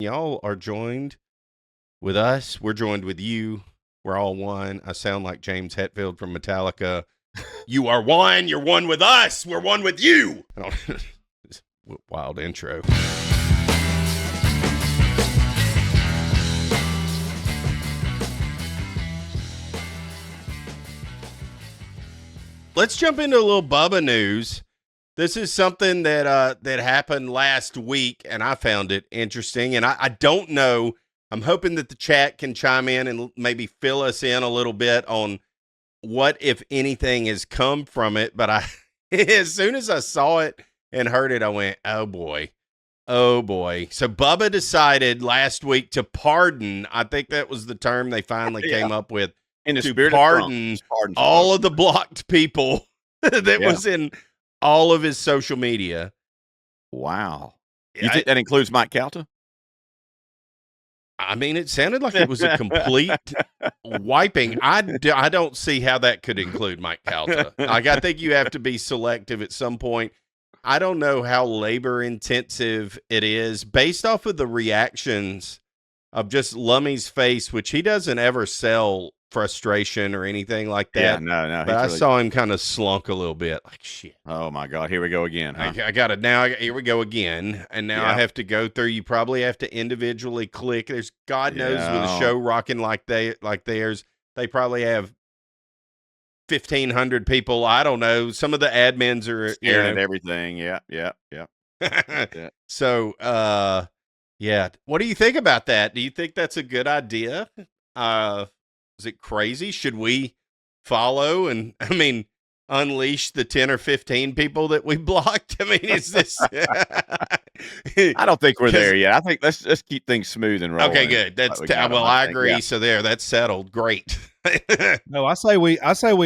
Y'all are joined with us. We're joined with you. We're all one. I sound like James Hetfield from Metallica. You are one. You're one with us. We're one with you. Wild intro. Let's jump into a little Bubba news. This is something that happened last week, and I found it interesting. And I don't know. I'm hoping that the chat can chime in and maybe fill us in a little bit on what, if anything, has come from it. But as soon as I saw it and heard it, I went, oh, boy. Oh, boy. So Bubba decided last week to pardon. I think that was the term they finally came up with. In the to spirit pardon of all of the blocked people that was in all of his social media. Wow. You think that includes Mike Calta? I mean, it sounded like it was a complete wiping. I don't see how that could include Mike Calta. Like, I think you have to be selective at some point. I don't know how labor intensive it is based off of the reactions of just Lummy's face, which he doesn't ever sell frustration or anything like that. Yeah, no. But I saw him kind of slunk a little bit, like shit. Oh my God, here we go again. Huh? I got it now. Here we go again, and now I have to go through. You probably have to individually click. There's God knows with a show rocking like theirs, they probably have 1,500 people. I don't know. Some of the admins are staring at everything. Yeah. So, yeah. What do you think about that? Do you think that's a good idea? Is it crazy? Should we follow and, unleash the 10 or 15 people that we blocked? I mean, is this? I don't think we're there yet. I think let's keep things smooth and rolling. Okay, good. That's I agree. Yeah. So that's settled. Great. No, I say we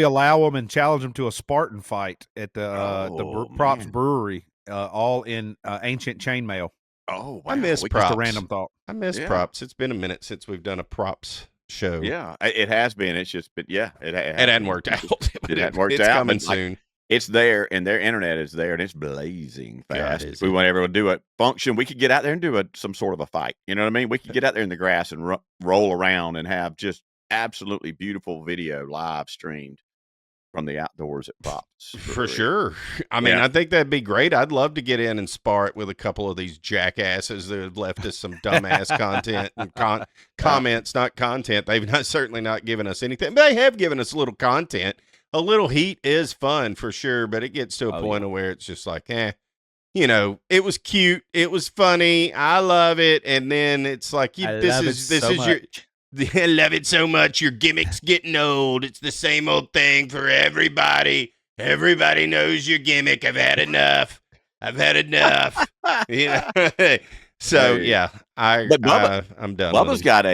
allow them and challenge them to a Spartan fight at the Props Brewery, all in ancient chainmail. Oh, wow. I miss Props. Just a random thought. I miss Props. It's been a minute since we've done a Props show. Yeah, it has been. It's just, but it hadn't worked out. It hadn't worked out. It's coming soon. It's there, and their internet is there, and it's blazing fast. If we want everyone to do a function, we could get out there and do some sort of a fight. You know what I mean? We could get out there in the grass and roll around and have just absolutely beautiful video live streamed from the outdoors at Props. For sure. I think that'd be great. I'd love to get in and spar it with a couple of these jackasses that have left us some dumbass content and comments, not content. They've certainly not given us anything, but they have given us a little content. A little heat is fun for sure, but it gets to a point where it's just like, it was cute. It was funny. I love it. And then it's like, I love it so much. Your gimmick's getting old. It's the same old thing for everybody. Everybody knows your gimmick. I've had enough. So yeah, I'm done. Bubba's got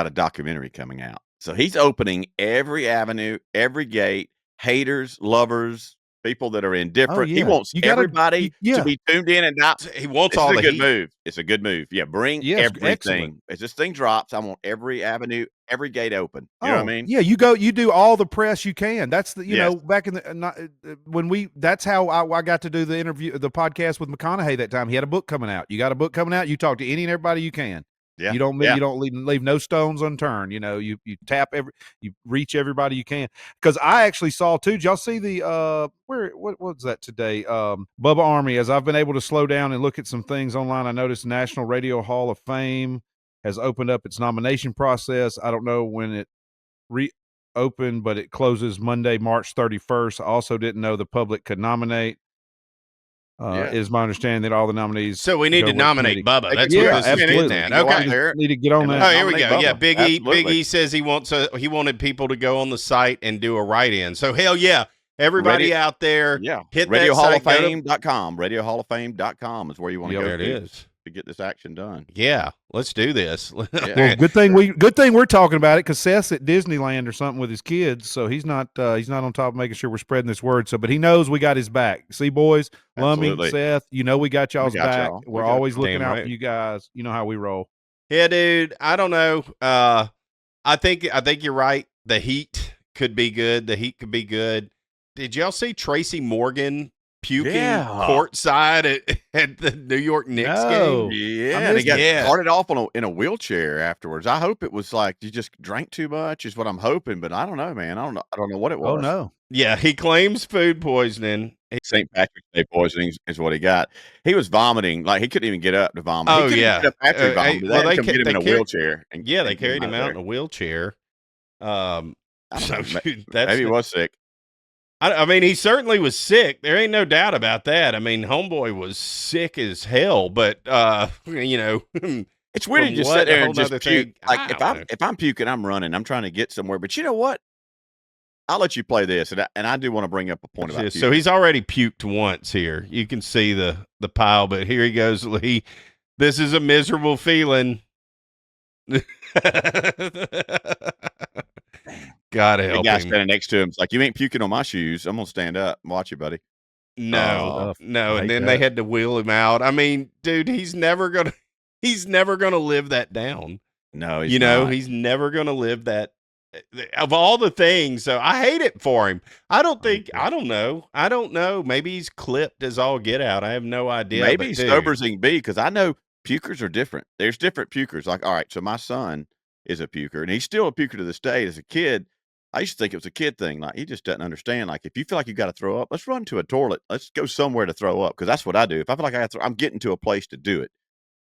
a documentary coming out. So he's opening every avenue, every gate, haters, lovers, people that are indifferent. He wants everybody to be tuned in and not. He wants all the good heat. Move. It's a good move. Yeah, bring everything. Excellent. As this thing drops, I want every avenue, every gate open. You know what I mean? Yeah, you do all the press you can. That's the back in the that's how I got to do the podcast with McConaughey that time. He had a book coming out. You got a book coming out. You talk to any and everybody you can. Yeah. You don't leave no stones unturned. You tap you reach everybody you can. Because I actually saw too. Did y'all see the what was that today? Bubba Army. As I've been able to slow down and look at some things online, I noticed National Radio Hall of Fame has opened up its nomination process. I don't know when it reopened, but it closes Monday, March 31st. I also didn't know the public could nominate. Is my understanding that all the nominees. So we need to nominate Bubba. That's what this is getting at. Okay, need to get on that. Oh, here we go. Bubba. Yeah, Big E says he wanted people to go on the site and do a write-in. So hell yeah, everybody out there, hit RadioHallOfFame.com. RadioHallOfFame.com is where you want to go. There it is. To get this action done. Yeah, let's do this. Well, good thing we're talking about it, because Seth's at Disneyland or something with his kids, so he's not on top of making sure we're spreading this word. But he knows we got his back. See, boys, Lummy, Seth, we got y'all's back. We're always looking out for you guys. You know how we roll. Yeah, dude. I don't know. I think you're right. The heat could be good. Did y'all see Tracy Morgan puking Yeah. courtside at the New York Knicks No. game? Yeah, I and he missed got it. carted off in a wheelchair afterwards. I hope it was like you just drank too much is what I'm hoping, but I don't know, man. I don't know what it was. Oh no. Yeah, he claims food poisoning. St. Patrick's Day poisoning is what he got. He was vomiting, like, he couldn't even get up to vomit. He Oh couldn't even yeah. get up after he vomited. They had to come get him in a carried. wheelchair and Yeah, they get carried him of out there. in a wheelchair. I don't So know, that's maybe he was sick. I mean, he certainly was sick. There ain't no doubt about that. I mean, homeboy was sick as hell, but you know, It's weird from to just what, sit a there whole and just nother puke. thing. Like, I don't know. if I'm puking, I'm running. I'm trying to get somewhere. But you know what? I'll let you play this, and I do want to bring up a point about So puking. he's already puked once here. You can see the pile, but here he goes. This is a miserable feeling. God The help guy him. standing next to him is like, "You ain't puking on my shoes. I'm gonna stand up and watch you, buddy." No, no, I and hate then they that. had to wheel him out. I mean, dude, he's never gonna live that down. No, he's You know, not. he's never gonna live that of all the things. So I hate it for him. I don't know. Maybe he's clipped as all get out. I have no idea. Maybe but he's dude, sober as he can be because I know pukers are different. There's different pukers. Like, all right, so my son is a puker, and he's still a puker to this day. As a kid, I used to think it was a kid thing. Like, he just doesn't understand. Like, if you feel like you got to throw up, let's run to a toilet. Let's go somewhere to throw up because that's what I do. If I feel like I got to I'm getting to a place to do it.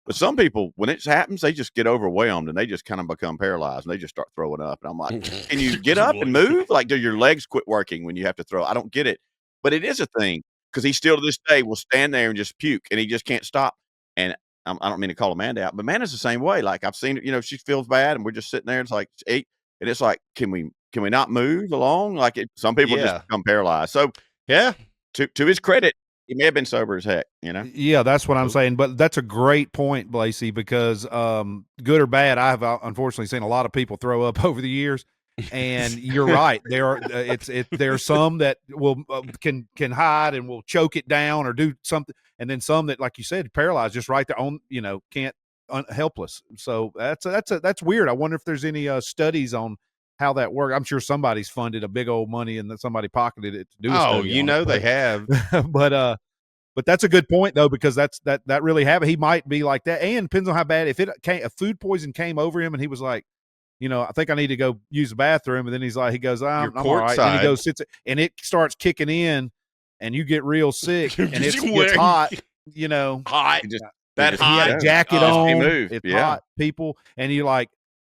But some people, when it happens, they just get overwhelmed and they just kind of become paralyzed and they just start throwing up. And I'm like, can you get up and move? Like, do your legs quit working when you have to throw? I don't get it. But it is a thing because he still to this day will stand there and just puke and he just can't stop. And I don't mean to call Amanda out, but Amanda's the same way. Like, I've seen it, you know, she feels bad and we're just sitting there. It's like 8. And it's like, can we not move along? Like, some people just Yeah. become paralyzed. So yeah. to his credit, he may have been sober as heck, you know? Yeah, that's what I'm saying. But that's a great point, Blasey, because good or bad, I've unfortunately seen a lot of people throw up over the years. And you're right. There are there are some that will can hide and will choke it down or do something, and then some that, like you said, paralyzed, just right there on, you know, can't helpless. So that's weird. I wonder if there's any studies on how that works. I'm sure somebody's funded a big old money and that somebody pocketed it to do a Oh, study you on know it, they have. but that's a good point though, because that really happened. He might be like that, and depends on how bad. If a food poison came over him and he was like, you know, I think I need to go use the bathroom, and then he goes, I'm all right. And he goes, sits, and it starts kicking in, and you get real sick, and it gets hot. You know, hot. He he had a jacket on. It's hot, people, and he's like,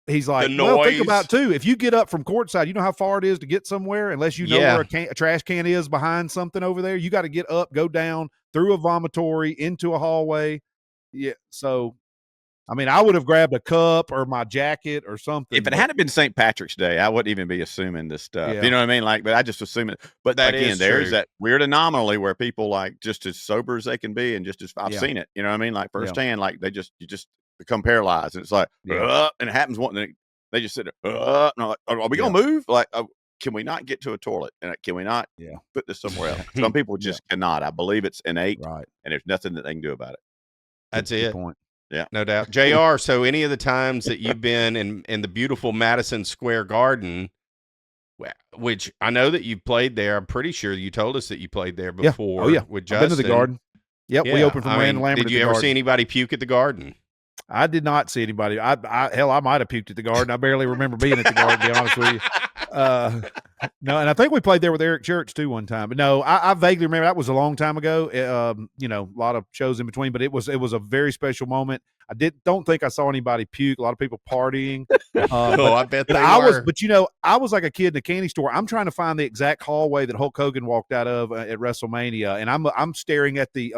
well, think about it too. If you get up from courtside, you know how far it is to get somewhere, unless you know where a trash can is behind something over there. You got to get up, go down through a vomitory into a hallway. Yeah. So, I mean, I would have grabbed a cup or my jacket or something. If it hadn't been St. Patrick's Day, I wouldn't even be assuming this stuff. You know what I mean? Like, but I just assume it. But that again, there's that weird anomaly where people, like, just as sober as they can be, and just as I've seen it. You know what I mean? Like, firsthand, like you just become paralyzed, and it's like, and it happens one, and they just sit there, and I'm like, are we gonna move? Like, can we not get to a toilet? And can we not put this somewhere else? Some people just cannot. I believe it's innate, right? And there's nothing that they can do about it. That's it. Point. Yeah, no doubt. JR, so any of the times that you've been in the beautiful Madison Square Garden, which I know that you've played there, I'm pretty sure you told us that you played there before. With Justin. I've been to the Garden. Yep, we opened from Rand Lambert. Did you ever see anybody puke at the Garden? I did not see anybody. I might have puked at the Garden. I barely remember being at the Garden, to be honest with you. No, and I think we played there with Eric Church too one time. But no, I vaguely remember that was a long time ago. You know, a lot of shows in between, but it was a very special moment. I don't think I saw anybody puke. A lot of people partying. I bet they were. But you know, I was like a kid in a candy store. I'm trying to find the exact hallway that Hulk Hogan walked out of at WrestleMania, and I'm staring at the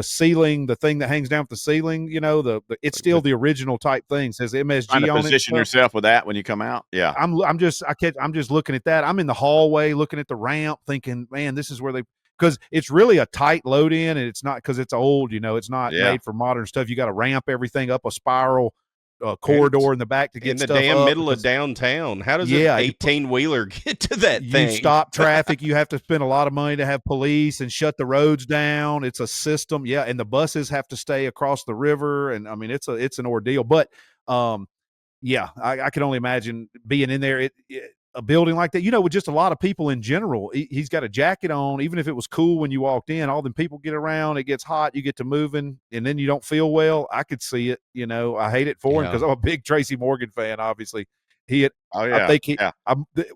ceiling, the thing that hangs down from the ceiling, you know, it's still the original type thing. It says MSG trying to on it. Position yourself with that when you come out. Yeah. I'm just looking at that. I'm in the hallway looking at the ramp thinking, man, this is where because it's really a tight load in, and it's not, because it's old, you know, it's not made for modern stuff. You got to ramp everything up a spiral corridor in the back to get in the stuff damn up middle of downtown. How does an 18-wheeler get to that thing? You stop traffic. You have to spend a lot of money to have police and shut the roads down. It's a system. Yeah. And the buses have to stay across the river. And I mean, it's an ordeal, but I can only imagine being in there. a building like that, you know, with just a lot of people in general. He's got a jacket on, even if it was cool when you walked in. All them people get around, it gets hot, you get to moving, and then you don't feel well. I could see it. You know, I hate it for him because I'm a big Tracy Morgan fan. Obviously, I think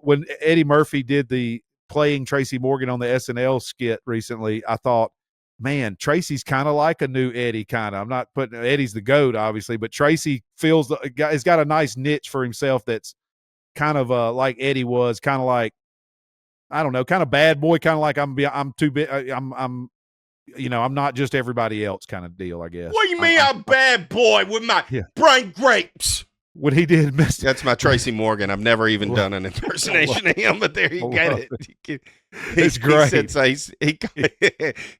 when Eddie Murphy did the playing Tracy Morgan on the SNL skit recently, I thought, man, Tracy's kind of like a new Eddie. Kind of. I'm not putting Eddie's the GOAT, obviously, but Tracy has got a nice niche for himself that's kind of like Eddie was, kind of like, I don't know, kind of bad boy, kind of like I'm too big, I'm not just everybody else kind of deal, I guess. What do you mean I'm bad boy with my brain grapes? What he did, that's my Tracy Morgan. I've never even done an impersonation of him, but there you get it. It's great.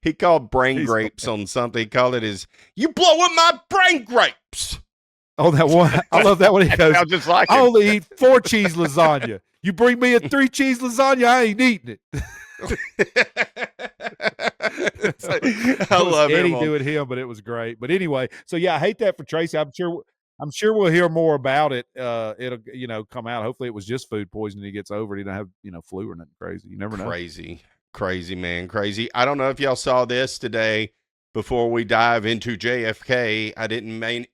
He called brain grapes on something. He called it you blowing my brain grapes. Oh, that one. I love that one. He goes, just like I only eat 4 cheese lasagna. You bring me a 3 cheese lasagna, I ain't eating it. I love Eddie him doing him, but it was great. But anyway, so yeah, I hate that for Tracy. I'm sure we'll hear more about it. It'll come out. Hopefully it was just food poisoning. He gets over it. He don't have flu or nothing crazy. You never know. Crazy, man. Crazy. I don't know if y'all saw this today. Before we dive into JFK, I didn't mean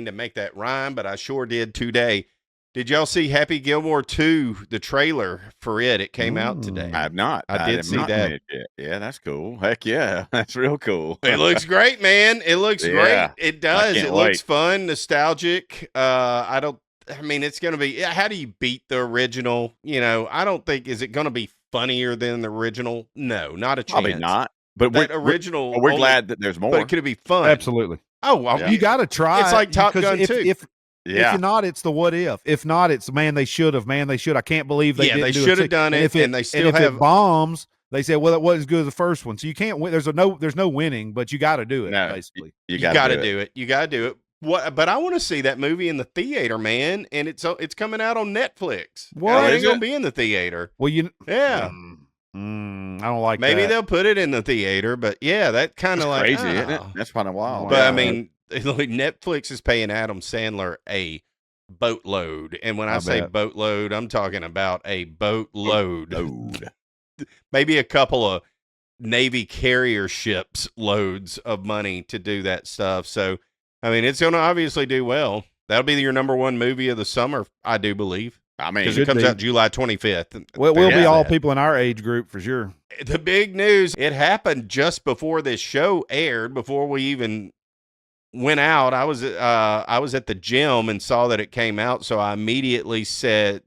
to make that rhyme, but I sure did today. Did y'all see Happy Gilmore 2, the trailer for it? It came out today. I have not. I did see that. Yeah, that's cool. Heck yeah, that's real cool. It looks great, man. It looks great. It does. It looks fun, nostalgic. It's going to be, how do you beat the original? I don't think, is it going to be funnier than the original? No, not a chance. Probably not. But we're glad that there's more. But could it be fun? Absolutely. Oh, you got to try. It's like Top Gun 2. If you're not, it's the what if. If not, it's man, they should have. Man, they should. I can't believe they didn't. They should have done it. And they still have it bombs. They said, well, it wasn't as good as the first one. So you can't win. There's no winning, but you got to do it. Basically, you got to do it. You got to do it. But I want to see that movie in the theater, man. And it's coming out on Netflix. What? It's going to be in the theater. Well, I don't like Maybe that. they'll put it in the theater, but yeah, that kind of like crazy, isn't it? That's kind of wild. But I mean, Netflix is paying Adam Sandler a boatload, and when I say boatload, I'm talking about a boatload. Maybe a couple of Navy carrier ships loads of money to do that stuff. So, I mean, it's going to obviously do well. That'll be your number 1 movie of the summer, I do believe. I mean, because it comes out July 25th. Well, we'll be all people in our age group for sure. The big news, it happened just before this show aired, before we even went out. I was at the gym and saw that it came out, so I immediately started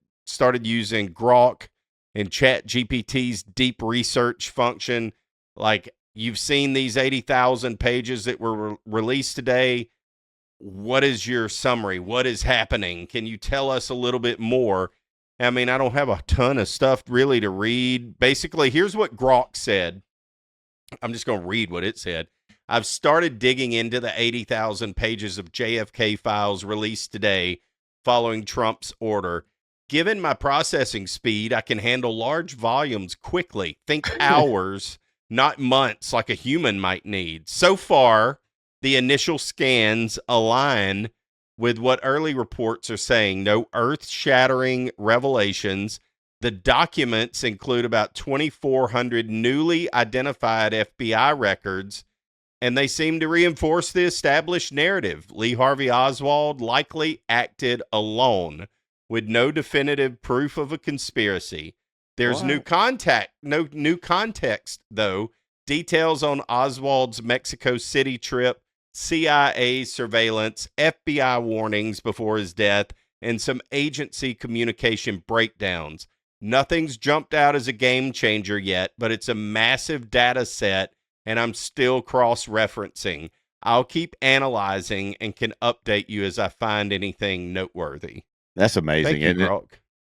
using Grok and ChatGPT's deep research function. Like, you've seen these 80,000 pages that were released today. What is your summary? What is happening? Can you tell us a little bit more? I mean, I don't have a ton of stuff really to read. Basically, here's what Grok said. I'm just going to read what it said. I've started digging into the 80,000 pages of JFK files released today following Trump's order. Given my processing speed, I can handle large volumes quickly. Think hours, not months like a human might need. So far, the initial scans align with what early reports are saying. No earth-shattering revelations. The documents include about 2,400 newly identified FBI records, and they seem to reinforce the established narrative. Lee Harvey Oswald likely acted alone with no definitive proof of a conspiracy. There's no new context, though. Details on Oswald's Mexico City trip, CIA surveillance, FBI warnings before his death, and some agency communication breakdowns. Nothing's jumped out as a game changer yet, but it's a massive data set, and I'm still cross-referencing. I'll keep analyzing and can update you as I find anything noteworthy. That's amazing, Thank you, Grok.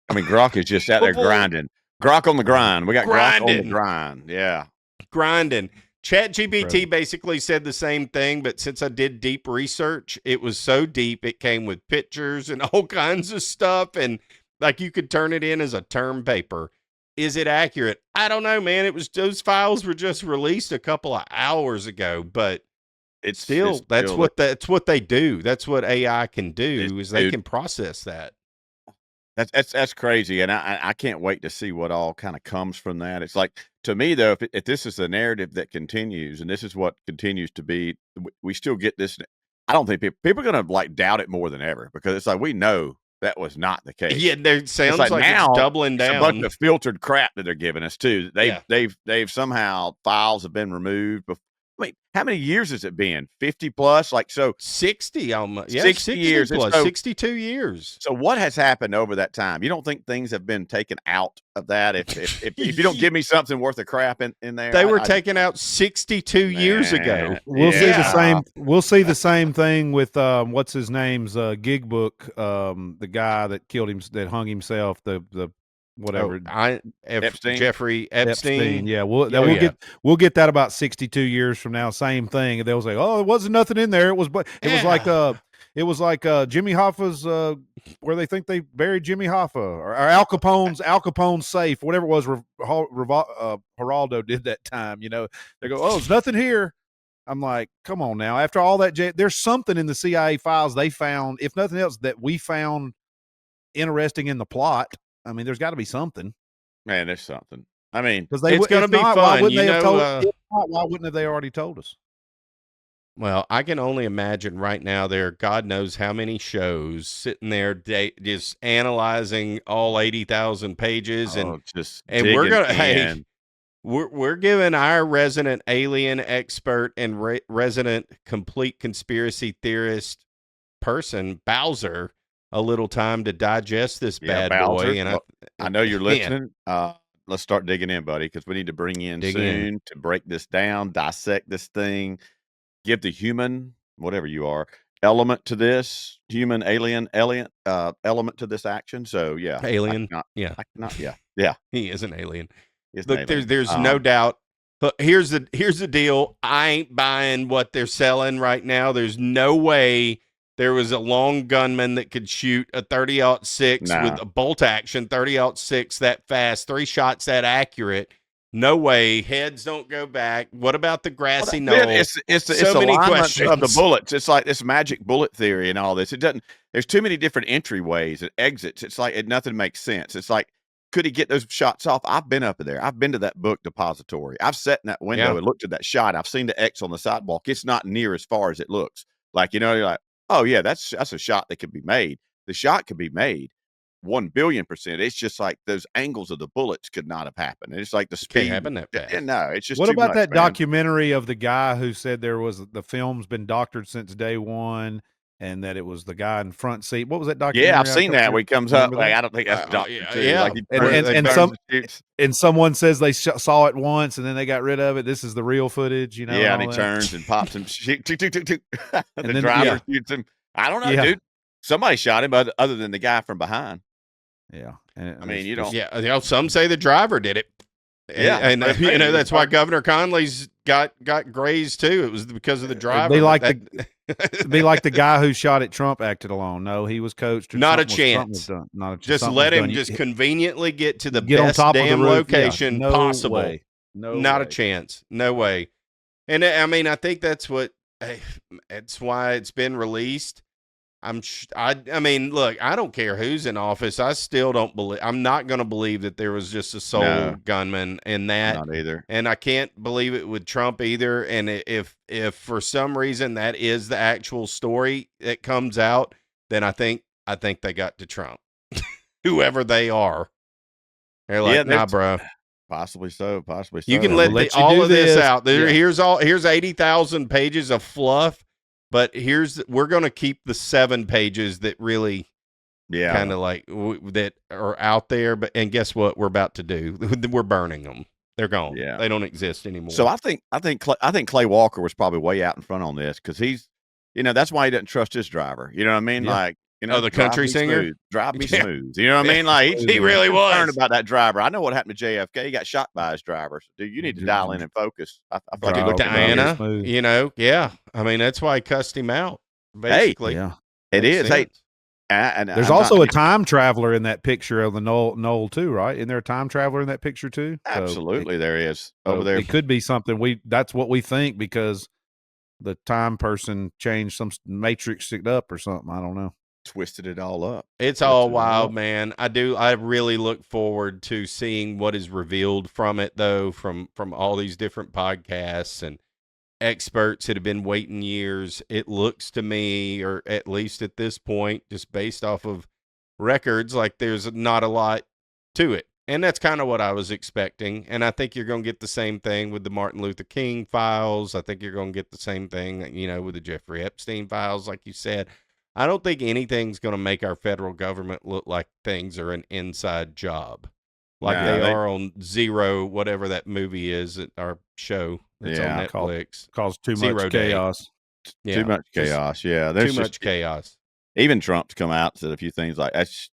I mean, Grok is just out there grinding. Grok on the grind. We got Grok on the grind. Yeah. Grinding. ChatGPT basically said the same thing, but since I did deep research, it was so deep, it came with pictures and all kinds of stuff, and like you could turn it in as a term paper. Is it accurate? I don't know, man. Those files were just released a couple of hours ago, but that's what they do. That's what AI can do, is they can process that. That's crazy, and I can't wait to see what all kind of comes from that. It's like, to me though, if this is the narrative that continues, and this is what continues to be, we still get this. I don't think people are going to like doubt it more than ever, because it's like we know that was not the case. Yeah, there It's sounds like like it's now doubling it's a bunch down. of filtered crap that they're giving us too. Yeah. They've somehow files have been removed. I mean, how many years has it been? 50 plus? Like, so 60 almost. Yeah, 60 years. And plus, so 62 years. So what has happened over that time? You don't think things have been taken out of that? If you don't give me something worth of crap in there, They were taken out 62 years ago. Man, We'll see the yeah. same. We'll see the same thing with what's his name's gig book. The guy that killed him, that hung himself. The whatever. Epstein? Jeffrey Epstein. Yeah, Yeah. we'll get that about 62 years from now. Same thing. And they'll say, "Oh, it wasn't nothing in there. It was it was like Jimmy Hoffa's where they think they buried Jimmy Hoffa, or Al Capone's safe, whatever it was. Geraldo did that time. You know, they go, "Oh, there's nothing here." I'm like, come on now. After all that, there's something in the CIA files they found, if nothing else, that we found interesting in the plot. I mean, there's got to be something. Man, there's something. I mean, Because It's gonna be Why fun, wouldn't you they have know, told? If not, why wouldn't have they already told us? Well, I can only imagine right now there are God knows how many shows sitting there just analyzing all 80,000 pages, and just we're digging gonna in. we're giving our resident alien expert and resident complete conspiracy theorist person Bowser a little time to digest this bad Bowser, boy. And well, I know you're man, listening. Let's start digging in, buddy, because we need to bring you in Dig soon in. to break this down, dissect this thing, give the human, whatever you are, element to this, human, alien, element to this action. So yeah, alien. I cannot, yeah, He is an alien. it's an Look, alien. there's no doubt. But here's the deal. I ain't buying what they're selling right now. There's no way there was a long gunman that could shoot a 30-06 Nah. with a bolt action 30-06 that fast, 3 shots that accurate. No way. Heads don't go back. What about the grassy knoll? It's So many alignment questions of the bullets. It's like this magic bullet theory and all this. It doesn't. There's too many different entryways and exits. It's like nothing makes sense. It's like, could he get those shots off? I've been up there. I've been to that book depository. I've sat in that window and looked at that shot. I've seen the X on the sidewalk. It's not near as far as it looks. Like, you're like, oh yeah, that's a shot that could be made. The shot could be made 1,000,000,000%. It's just like those angles of the bullets could not have happened. It's like the speed. Can't happen that fast. No, it's just. What too about much, that man. documentary of the guy who said the film's been doctored since day one, and that it was the guy in front seat? What was that documentary? Yeah, I've seen that when he comes up. Like, I don't think that's doctor. yeah. Like, and someone says they saw it once and then they got rid of it. This is the real footage, you know. Yeah, and he turns and pops him. The then, driver shoots him. I don't know, dude. Somebody shot him, other than the guy from behind. Yeah, I mean, you don't. Yeah, some say the driver did it. Yeah, and you know that's why Governor Conley's got grazed too. It was because of the driver. They like be like the guy who shot at Trump acted alone. No, he was coached. Not a chance. Not a chance. Just let him just conventionally get to the get best on top damn of the roof. location possible. Way. Not a chance. No way. And I mean, I think that's what. It's why it's been released. I mean, look, I don't care who's in office. I still don't believe. I'm not going to believe that there was just a sole gunman in that. Not either. And I can't believe it with Trump either. And if for some reason that is the actual story that comes out, then I think they got to Trump, whoever they are. They're like, nah, bro. Possibly so. You can let all of this out. Here's 80,000 pages of fluff. But we're going to keep the 7 pages that really kind of like that are out there. And guess what we're about to do? We're burning them. They're gone. Yeah. They don't exist anymore. So I think Clay Walker was probably way out in front on this, because he's, that's why he doesn't trust his driver. You know what I mean? Yeah. Like, the country singer? Drive me smooth. You know what I mean? Like, he really was concerned about that driver. I know what happened to JFK. He got shot by his driver. So, dude, you need to dial in and focus. I feel like he looked at Diana, yeah. I mean, that's why he cussed him out, basically. Hey, it is. Hey, and there's also a time traveler in that picture of the Knoll too, right? Isn't there a time traveler in that picture too? Absolutely, there is. Over there. It could be something that's what we think, because the time person changed some matrix it up or something. I don't know. twisted it all up. It's all wild, man. I really look forward to seeing what is revealed from it, though, from all these different podcasts and experts that have been waiting years. It looks to me, or at least at this point, just based off of records, like there's not a lot to it. And that's kind of what I was expecting. And I think you're going to get the same thing with the Martin Luther King files. I think you're going to get the same thing, you know, with the Jeffrey Epstein files, like you said. I don't think anything's going to make our federal government look like things are an inside job, like they are on Zero, whatever that movie is, our show that's on Netflix. Cause too Zero much Day. chaos. Yeah, too much chaos. Yeah, there's too much chaos. Even Trump's come out and said a few things like, "That's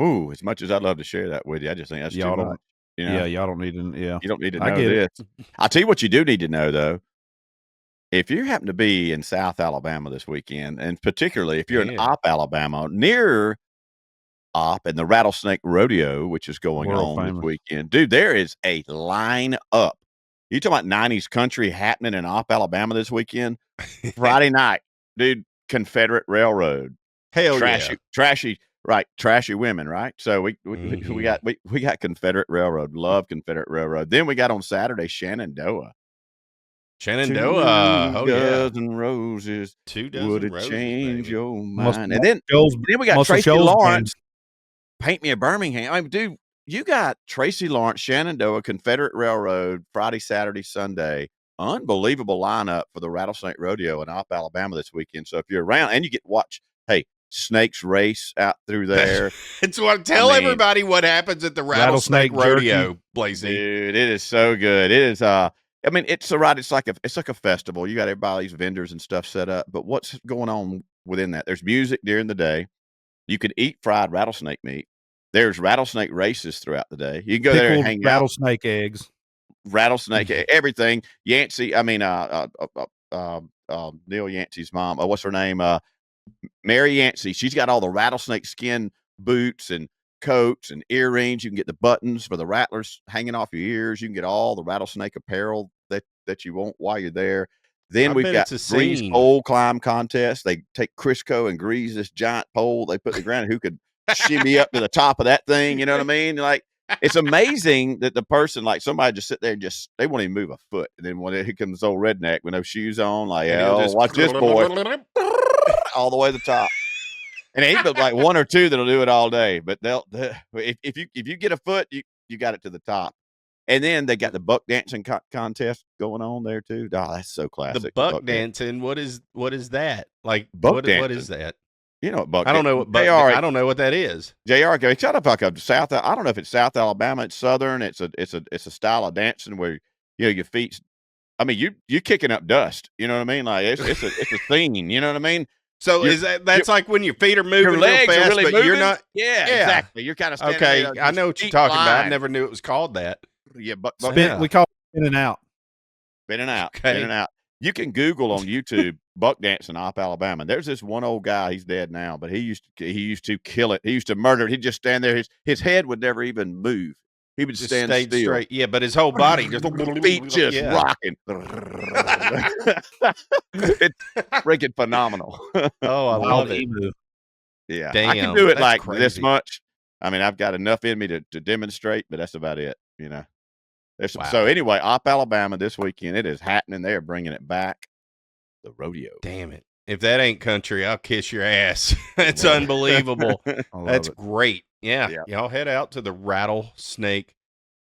ooh, as much as I'd love to share that with you, I just think that's too much." You know? Yeah, y'all don't need to. Yeah, you don't need to I know get this. it. I'll tell you what you do need to know though. If you happen to be in South Alabama this weekend, and particularly if you're in Opp, Alabama, near Opp and the Rattlesnake Rodeo, which is going on this weekend, dude, there is a line up. You talking about 90s country happening in Opp, Alabama this weekend? Friday night, dude, Confederate Railroad. Hell trashy, right? Trashy women, right? So we got Confederate Railroad. Love Confederate Railroad. Then we got on Saturday Shenandoah. Oh yeah, dozen roses. 2 dozen would it roses, change baby. your mind? And then we got Tracy Lawrence. Paint Me a Birmingham. I mean, dude, you got Tracy Lawrence, Shenandoah, Confederate Railroad, Friday, Saturday, Sunday. Unbelievable lineup for the Rattlesnake Rodeo in Opp, Alabama this weekend. So if you're around, and you get to watch, snakes race out through there. It's what everybody what happens at the Rattlesnake Rodeo, Blazy. Dude, it is so good. It is I mean, it's like a festival. You got everybody, these vendors and stuff set up. But what's going on within that? There's music during the day. You can eat fried rattlesnake meat. There's rattlesnake races throughout the day. You can go there and hang rattlesnake eggs. Rattlesnake, everything. Yancey, Neil Yancey's mom. What's her name? Mary Yancey. She's got all the rattlesnake skin boots and coats and earrings. You can get the buttons for the rattlers hanging off your ears. You can get all the rattlesnake apparel that you want while you're there. Then we've got Grease pole climb contest. They take Crisco and grease this giant pole. They put the ground. Who could shimmy up to the top of that thing? You know what I mean? Like, it's amazing that the person, like somebody just sit there and they won't even move a foot. And then when it comes this old redneck with no shoes on, like, watch this boy all the way to the top. And ain't but like one or two that'll do it all day. But if you get a foot, you got it to the top. And then they got the buck dancing contest going on there too. Oh, that's so classic. The buck dancing. What is that? Like buck dancing. What is that? You know what buck? I don't know what buck. I don't know what that is. JR, it's kind of like a South. I don't know if it's South Alabama. It's Southern. It's a style of dancing where your feet. I mean, you kicking up dust. You know what I mean? Like it's a thing. You know what I mean? So that's like when your feet are moving, your legs real fast, are really but moving? you're not. Yeah, exactly. You're kind of okay. I know what you're talking about. I never knew it was called that. Yeah, we call it spinning out. Spinning out. Okay. Spinning out. You can Google on YouTube buck dancing Opp, Alabama. There's this one old guy. He's dead now, but he used to kill it. He used to murder it. He'd just stand there. His head would never even move. He would just stand still. Straight. Yeah, but his whole body just feet just rocking. It's freaking phenomenal. Oh, I love it. Yeah, damn, I can do it like crazy. This much. I mean, I've got enough in me to demonstrate, but that's about it. Wow. So anyway, Opp, Alabama this weekend. It is happening. They're bringing it back. The rodeo. Damn it. If that ain't country, I'll kiss your ass. It's unbelievable. That's great. Yeah. Y'all head out to the Rattlesnake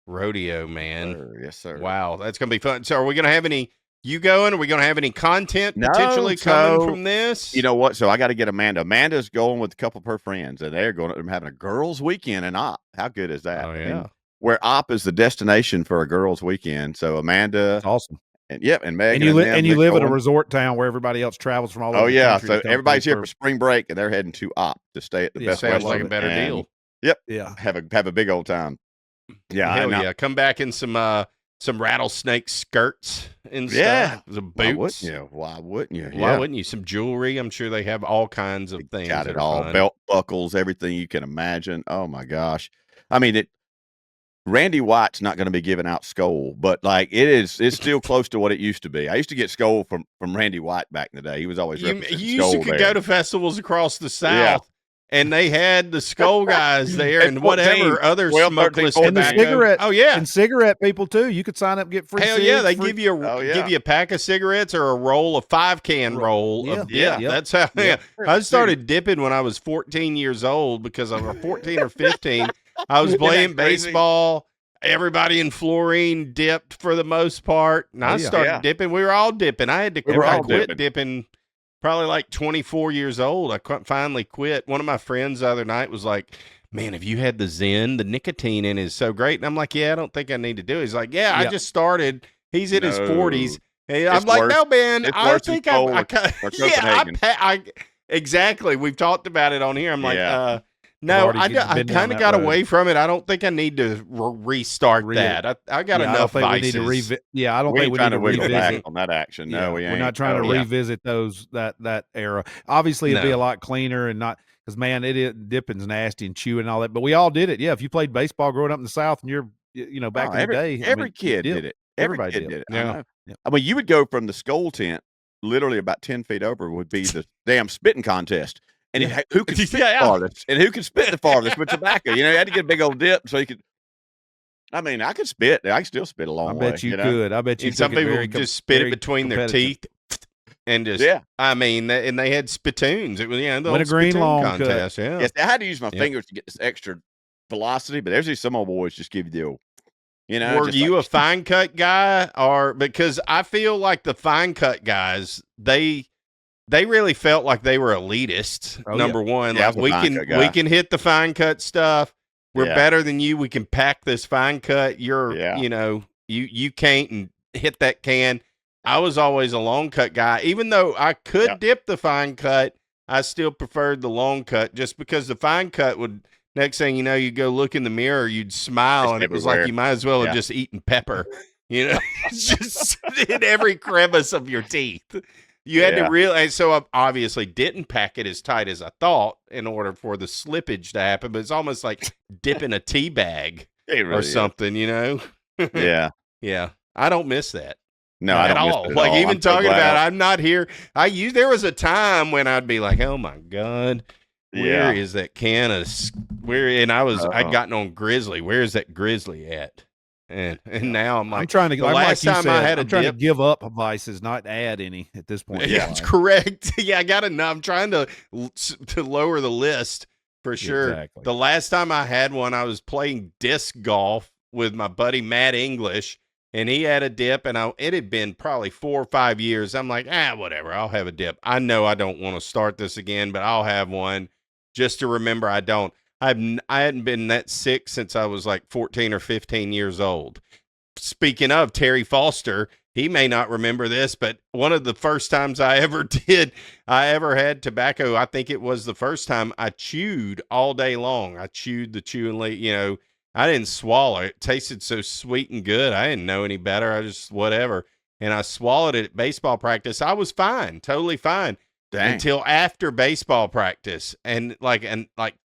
Rodeo, man. Yes, sir. Wow. That's going to be fun. So are we going to have any, you going? Are we going to have any content potentially coming from this? You know what? So I got to get Amanda. Amanda's going with a couple of her friends, and they're having a girls' weekend in Opp. How good is that? Oh, yeah. And where Opp is the destination for a girls' weekend. So Amanda. That's awesome. And and Megan. And you live in a resort town where everybody else travels from all over. Oh yeah, so everybody's here for spring break, and they're heading to Opp to stay at the best. Sounds like a better deal. Yep. Yeah. Have a big old time. Yeah. Hell yeah. Come back in some rattlesnake skirts and stuff. Yeah. Some boots. Why wouldn't you? Why wouldn't you? Some jewelry. I'm sure they have all kinds of things. Got it all. Fun. Belt buckles, everything you can imagine. Oh my gosh. I mean, Randy White's not going to be giving out Skoal, but like it's still close to what it used to be. I used to get Skoal from Randy White back in the day. He was always you used to go to festivals across the South. and they had the Skull guys there and whatever other 12, 13, smokeless 14. And the tobacco. cigarette. Oh yeah, And cigarette people too. You could sign up, get free. hell yeah, they free, give you a pack of cigarettes or a roll, a 5-can roll of dip. Yeah. Yep. That's how. Yep. Yeah. I started dipping when I was 14 years old because I was 14 or 15. I was playing baseball. Everybody in Florine dipped for the most part, and I started dipping. We were all dipping. I had to quit dipping probably like 24 years old. I finally quit. One of my friends the other night was like, man, have you had the Zen? The nicotine in it is so great. And I'm like, yeah, I don't think I need to do it. He's like, yeah, I just started. He's in his 40s. And I'm like, no, man, I think exactly. We've talked about it on here. I'm like, no, I kind of got away from it. I don't think I need to restart that. I got enough vices. I don't think we need to revisit on that action. No, we ain't. We're not trying to revisit that era. Obviously, it'd be a lot cleaner and not because man, dipping's nasty and chewing and all that. But we all did it. Yeah, if you played baseball growing up in the South and you're back in the day, every kid did it. Everybody did it. Yeah. I mean, you would go from the skull tent, literally about 10 feet over, would be the damn spitting contest. And who could spit farthest? And who could spit the farthest with tobacco? You had to get a big old dip so you could. I mean, I could spit. I could still spit a long way. I bet you could. I bet you. Some people would just spit it between their teeth, and just. I mean, and they had spittoons. It was the win a green long contest. Cut. Yes, I had to use my fingers to get this extra velocity, but there's some old boys just give you the old. Were you a fine cut guy, or because I feel like the fine cut guys they really felt like they were elitists. Number one, like we can hit the fine cut stuff. We're better than you. We can pack this fine cut. You're you can't and hit that can. I was always a long cut guy, even though I could dip the fine cut. I still preferred the long cut just because the fine cut would. Next thing you know, you go look in the mirror, you'd smile, and it was like you might as well have just eaten pepper. It's just in every crevice of your teeth. You had to realize, so I obviously didn't pack it as tight as I thought in order for the slippage to happen, but it's almost like dipping a tea bag or something, Yeah. Yeah. I don't miss that. No, at all. Like even talking about I'm not here. There was a time when I'd be like, oh my God. Where is that can of and I'd gotten on Grizzly. Where is that Grizzly at? And now I'm like, I'm trying to. The last time I had I'm trying to give up vices, not add any at this point. Yeah, that's correct. Yeah, I got enough. I'm trying to lower the list for sure. Exactly. The last time I had one, I was playing disc golf with my buddy Matt English, and he had a dip, and it had been probably 4 or 5 years. I'm like, whatever. I'll have a dip. I know I don't want to start this again, but I'll have one just to remember I don't. I hadn't been that sick since I was like 14 or 15 years old. Speaking of Terry Foster, he may not remember this, but one of the first times I ever had tobacco, I think it was the first time I chewed all day long. I chewed the chewing leaf, I didn't swallow it. It tasted so sweet and good. I didn't know any better. I just whatever. And I swallowed it at baseball practice. I was fine, totally fine. Dang. Until after baseball practice, and like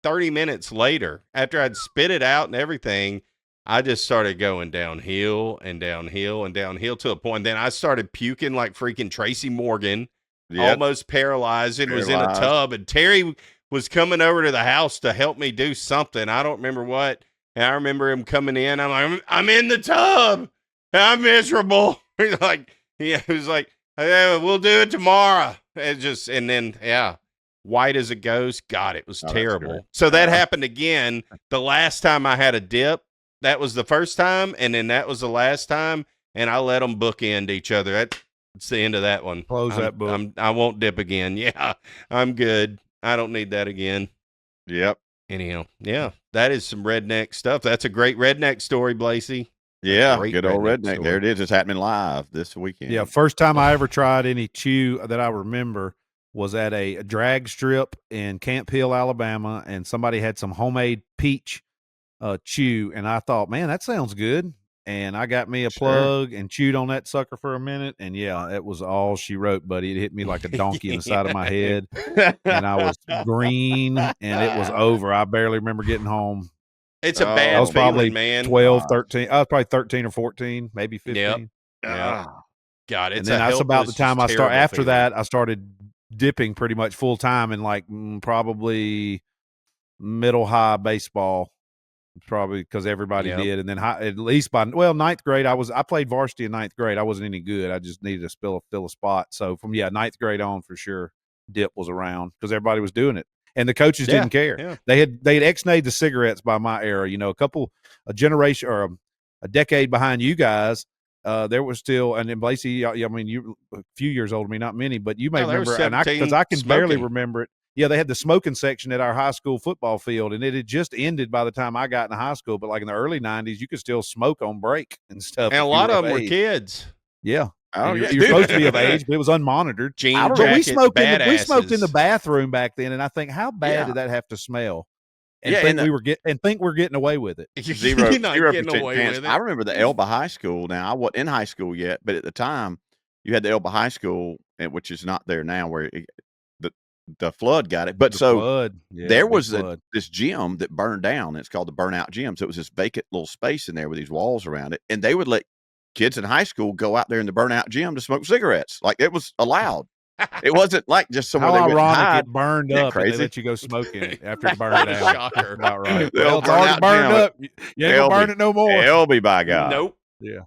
30 minutes later, after I'd spit it out and everything, I just started going downhill and downhill and downhill to a point. Then I started puking like freaking Tracy Morgan, almost paralyzed, and was in a tub. And Terry was coming over to the house to help me do something. I don't remember what. And I remember him coming in. I'm like, I'm in the tub. I'm miserable. He's like, he was like, hey, we'll do it tomorrow. And then white as a ghost. God, it was terrible. So that happened again. The last time I had a dip, that was the first time, and then that was the last time, and I let them bookend each other. That's the end of that one. Close that book. I won't dip again. Yeah, I'm good. I don't need that again. Yep. Anyhow, that is some redneck stuff. That's a great redneck story, Blasey. Yeah, good old redneck. There it is. It's happening live this weekend. Yeah, first time I ever tried any chew that I remember was at a drag strip in Camp Hill, Alabama, and somebody had some homemade peach chew, and I thought, man, that sounds good. And I got me a plug and chewed on that sucker for a minute, and it was all she wrote, buddy. It hit me like a donkey in the side of my head, and I was green, and it was over. I barely remember getting home. It's a bad I was probably feeling, man. 12, 13. I was probably 13 or 14, maybe 15. Yep. God, it's and then that's about the time I started. After that, I started dipping pretty much full time, and like probably middle high baseball, probably because everybody Yep. did. And then at least by ninth grade, I played varsity in ninth grade. I wasn't any good. I just needed to fill a spot. So from ninth grade on, for sure, dip was around because everybody was doing it, and the coaches didn't care. Yeah. They had ex-nayed the cigarettes by my era. A generation or a decade behind you guys. There was still, and then Blasey, I mean, you a few years older than me, not many, but you may remember, and because I can barely remember it. Yeah, they had the smoking section at our high school football field, and it had just ended by the time I got into high school. But like in the early 90s, you could still smoke on break and stuff. And a lot of them were kids. Yeah. Oh, you're supposed to be of age, but it was unmonitored. But we smoked in the bathroom back then, and I think, how bad did that have to smell? And think we're getting away with it. Zero getting away chance. with it. I remember the Elba High School. Now I wasn't in high school yet, but at the time, you had the Elba High School, which is not there now, where the flood got it. But there was this gym that burned down. It's called the Burnout Gym. So it was this vacant little space in there with these walls around it, and they would let kids in high school go out there in the Burnout Gym to smoke cigarettes. Like it was allowed. It wasn't like just somewhere they went and hide. It burned up crazy? And they let you go smoke in it after it burned down. Shocker. About right. Well, it's already burned up. You ain't gonna burn it no more. LB by God. Nope. Yeah.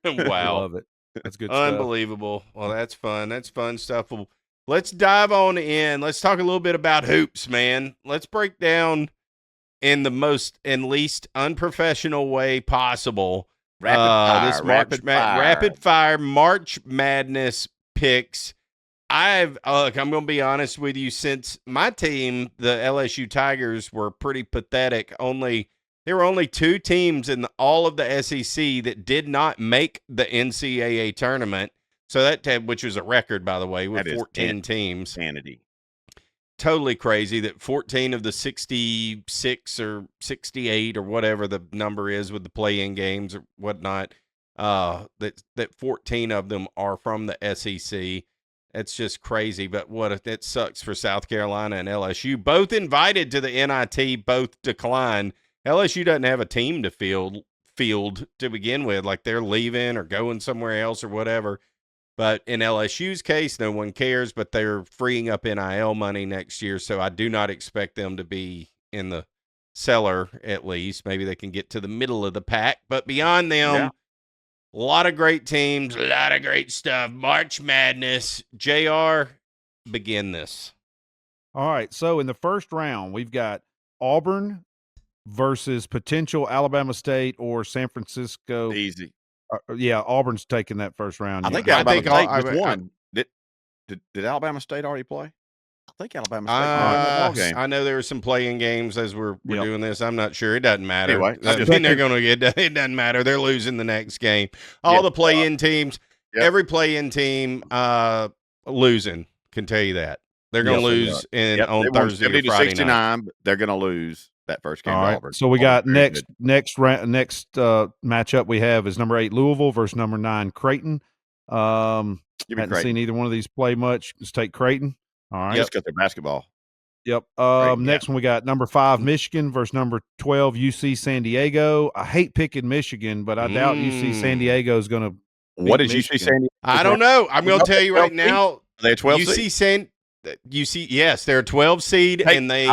Wow. Love it. That's good Unbelievable. Stuff. Well, that's fun. That's fun stuff. Well, let's dive on in. Let's talk a little bit about hoops, man. Let's break down in the most and least unprofessional way possible. Rapid fire March Madness picks. I'm going to be honest with you. Since my team, the LSU Tigers, were pretty pathetic. There were only 2 teams in all of the SEC that did not make the NCAA tournament. So which was a record, by the way, with 14 teams. Sanity. Totally crazy that 14 of the 66 or 68 or whatever the number is with the play-in games or whatnot, that 14 of them are from the SEC. It's just crazy, but it sucks for South Carolina and LSU. Both invited to the NIT, both declined. LSU doesn't have a team to field to begin with, like they're leaving or going somewhere else or whatever. But in LSU's case, no one cares, but they're freeing up NIL money next year, so I do not expect them to be in the cellar at least. Maybe they can get to the middle of the pack, but beyond them, a lot of great teams, a lot of great stuff. March Madness. JR, begin this. All right, so in the first round, we've got Auburn versus potential Alabama State or San Francisco. Easy. Auburn's taking that first round. I think Alabama State just won. Did Alabama State already play? I think Alabama State won the ball game. I know there were some playing games as we're doing this. I'm not sure. It doesn't matter. Anyway, they're going to get. It doesn't matter. They're losing the next game. All the play-in teams, every play-in team, losing. Can tell you that they're going to lose on Thursday or Friday 69, night. But they're going to lose that first game. All right. Auburn. So we got next matchup we have is number 8 Louisville versus number 9 Creighton. Haven't seen either one of these play much. Let's take Creighton. All right. Just because they're basketball. Yep. Next one we got number 5 Michigan versus number 12 UC San Diego. I hate picking Michigan, but I doubt UC San Diego is going to. What is UC San Diego? I don't know. I'm going to tell you right now. They're 12 yes, they're a 12 seed, and they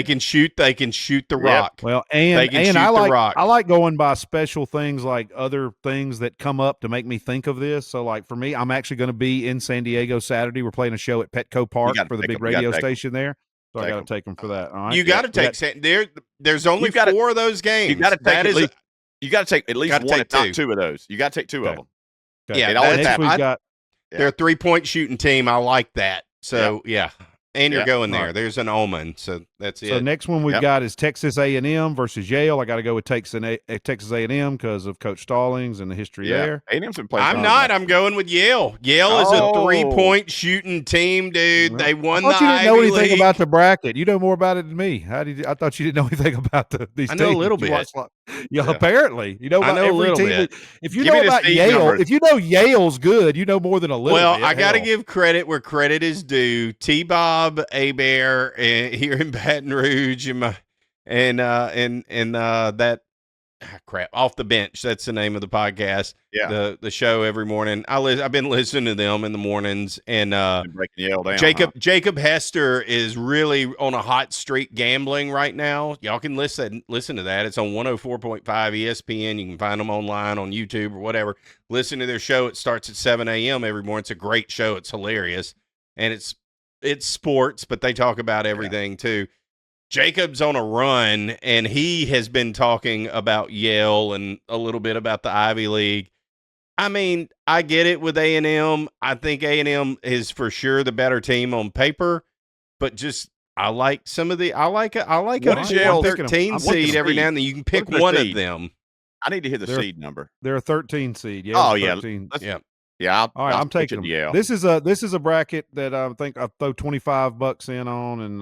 can shoot. They can shoot the rock. Well, and I like going by special things, like other things that come up to make me think of this. So, like for me, I'm actually going to be in San Diego Saturday. We're playing a show at Petco Park for the big radio station there. So I got to take them for that. All right. You got to take there's only 4 of those games. You got to take you got to take at least one, if not 2 of those. You got to take 2 of them. Okay. Yeah, they're a 3-point shooting team. I like that. So and you're going there. Right. There's an omen. So that's it. So next one we've got is Texas A&M versus Yale. I got to go with Texas A&M because of Coach Stallings and the history there. A&M's been playing. I'm going with Yale. Yale is a 3-point shooting team, dude. They won the Ivy League. You didn't know anything about the bracket. You know more about it than me. I thought you didn't know anything about these teams. I know a little bit. Apparently. You know about every a little team. Bit. If you know about Yale, if you know Yale's good, you know more than a little bit. Well, I got to give credit where credit is due. T-Bob Abear here in Baton Rouge and that crap, Off the Bench. That's the name of the podcast. Yeah. The show every morning. I've been listening to them in the mornings, and Been breaking Yale down. Jacob Hester is really on a hot streak gambling right now. Y'all can listen to that. It's on 104.5 ESPN. You can find them online on YouTube or whatever. Listen to their show. It starts at 7 a.m. every morning. It's a great show. It's hilarious, and it's sports, but they talk about everything too. Jacob's on a run, and he has been talking about Yale and a little bit about the Ivy League. I mean, I get it with A&M. I think A&M is for sure the better team on paper, but just I like What is Yale? 13 seed every now and then. You can pick one of them. I need to hear the seed number. They're a 13 seed. Yeah. 13. Yeah. All right, I'm taking them. Yale. This is a bracket that I think I throw $25 in on, and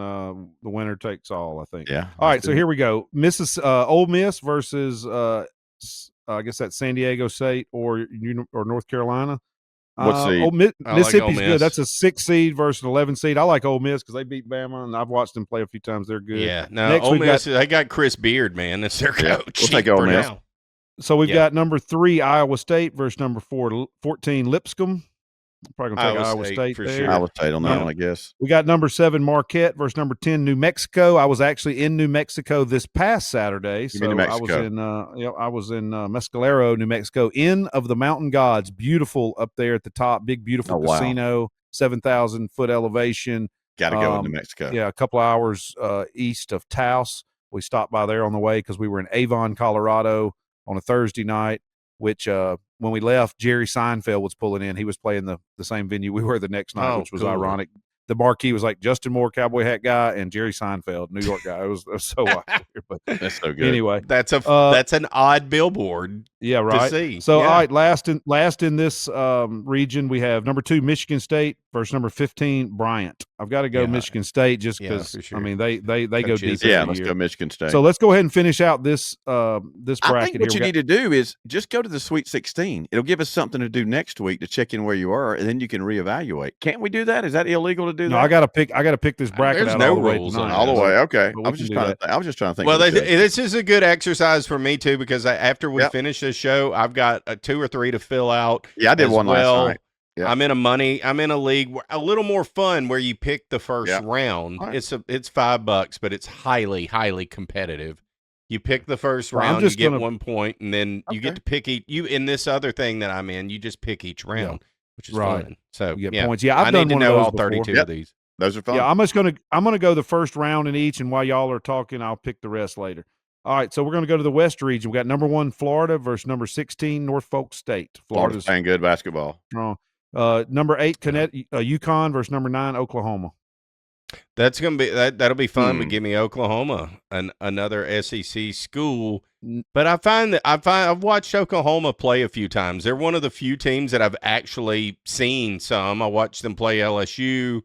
the winner takes all. I think. Yeah. All right, so here we go. Ole Miss versus I guess that's San Diego State or North Carolina. What seed? Mississippi's good. That's a 6 seed versus an 11 seed. I like Ole Miss because they beat Bama, and I've watched them play a few times. They're good. Yeah. No, Ole Miss. They got Chris Beard, man. That's their coach. We'll take Ole Miss. Now. So we've got number 3 Iowa State versus number 14 Lipscomb. I'm probably gonna take Iowa State for there. sure. Iowa State on that one, I guess. We got number 7 Marquette versus number 10 New Mexico. I was actually in New Mexico this past Saturday. So I was in Mescalero, New Mexico, Inn of the Mountain Gods. Beautiful up there at the top, big beautiful casino, 7,000 foot elevation. Got to go to New Mexico. Yeah, a couple hours east of Taos. We stopped by there on the way because we were in Avon, Colorado on a Thursday night, which when we left, Jerry Seinfeld was pulling in. He was playing the same venue we were the next night, which was ironic. The marquee was like Justin Moore, cowboy hat guy, and Jerry Seinfeld, New York guy. It was so wild. But that's so good. Anyway, that's an odd billboard. Yeah, right. To see. So, all right, last in this region, we have number 2 Michigan State versus number 15 Bryant. I've got to go Michigan State just because I mean they go deep. Yeah, let's go Michigan State. So let's go ahead and finish out this bracket. I think what you need to do is just go to the Sweet 16. It'll give us something to do next week to check in where you are, and then you can reevaluate. Can't we do that? Is that illegal to do that? No, I got to pick this bracket There's out no all the way rules tonight. All the way. Okay. I was just trying to think. Well, this is a good exercise for me too because after we finish this show, I've got 2 or 3 to fill out. Yeah, I did one last night. Yeah. I'm in a league a little more fun where you pick the first round. Right. It's $5, but it's highly competitive. You pick the first round, you get 1 point, and then you get to pick you in this other thing that I'm in. You just pick each round, which is fun. So you get points. Yeah, I need to know all 32 of these. Those are fun. Yeah, I'm gonna go the first round in each, and while y'all are talking, I'll pick the rest later. All right, so we're going to go to the West region. We got number 1 Florida versus number 16 Norfolk State. Florida's playing good basketball. Number 8 UConn versus number 9 Oklahoma. That's gonna be that'll be fun. But give me Oklahoma, another SEC school. But I find that I've watched Oklahoma play a few times. They're one of the few teams that I've actually seen some. I watched them play LSU.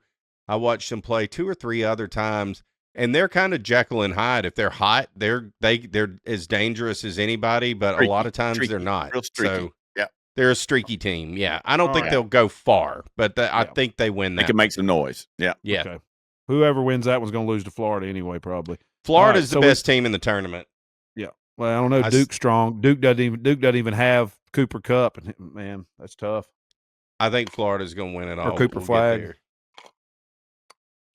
I watched them play 2 or 3 other times. And they're kind of Jekyll and Hyde. If they're hot, they're as dangerous as anybody. But a lot of times they're not. Real streaky. So they're a streaky team. Yeah, I don't think they'll go far, but I think they win that. They can make some noise. Yeah. Okay. Whoever wins that one's going to lose to Florida anyway, probably. Florida's the best team in the tournament. Yeah. Well, I don't know. Duke's strong. Duke doesn't even have Cooper Cup, and man, that's tough. I think Florida's going to win it all. Or Cooper Flag.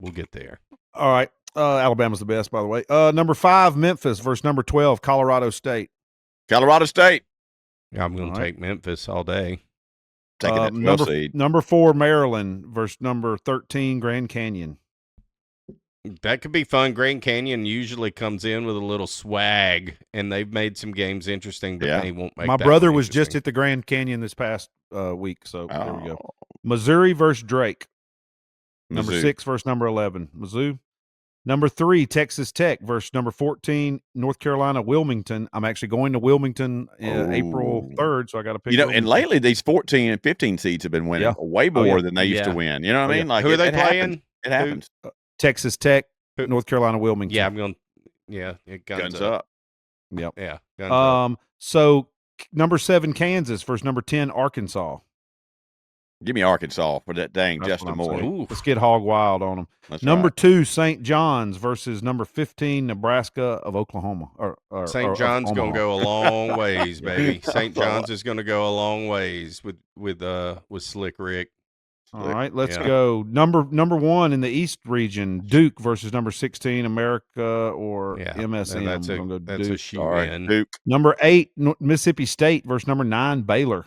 We'll get there. All right. Alabama's the best, by the way. Number 5, Memphis versus number 12, Colorado State. Colorado State. Yeah, I'm going to take Memphis all day. Taking that 12 seed. Number 4, Maryland versus number 13, Grand Canyon. That could be fun. Grand Canyon usually comes in with a little swag, and they've made some games interesting, but they won't make My brother was just at the Grand Canyon this past week, so there we go. Missouri versus Drake. Number 6 versus number 11, Mizzou. Number 3, Texas Tech versus number 14, North Carolina, Wilmington. I'm actually going to Wilmington April 3rd, so I got to pick. And lately these 14 and 15 seeds have been winning way more than they used to win. You know what I mean? Like, who are they playing? It happens. Texas Tech, North Carolina, Wilmington. Yeah, I'm going. Yeah, guns up. Yep. Yeah. Guns up. So number 7, Kansas versus number 10, Arkansas. Give me Arkansas for that dang That's what Justin I'm Moore. saying. Ooh. Let's get hog wild on them. That's Number right. 2, St. John's versus number 15, Nebraska of Oklahoma. Or St. of John's gonna Omaha. go a long ways, Yeah. baby. St. John's is gonna go a long ways with Slick Rick. All right, let's Yeah. go. Number 1 in the East region, Duke versus number 16, America or Yeah, MSM. that's We're gonna go that's a Duke. shoe Sorry, in. Duke. Number 8, Mississippi State versus number 9, Baylor.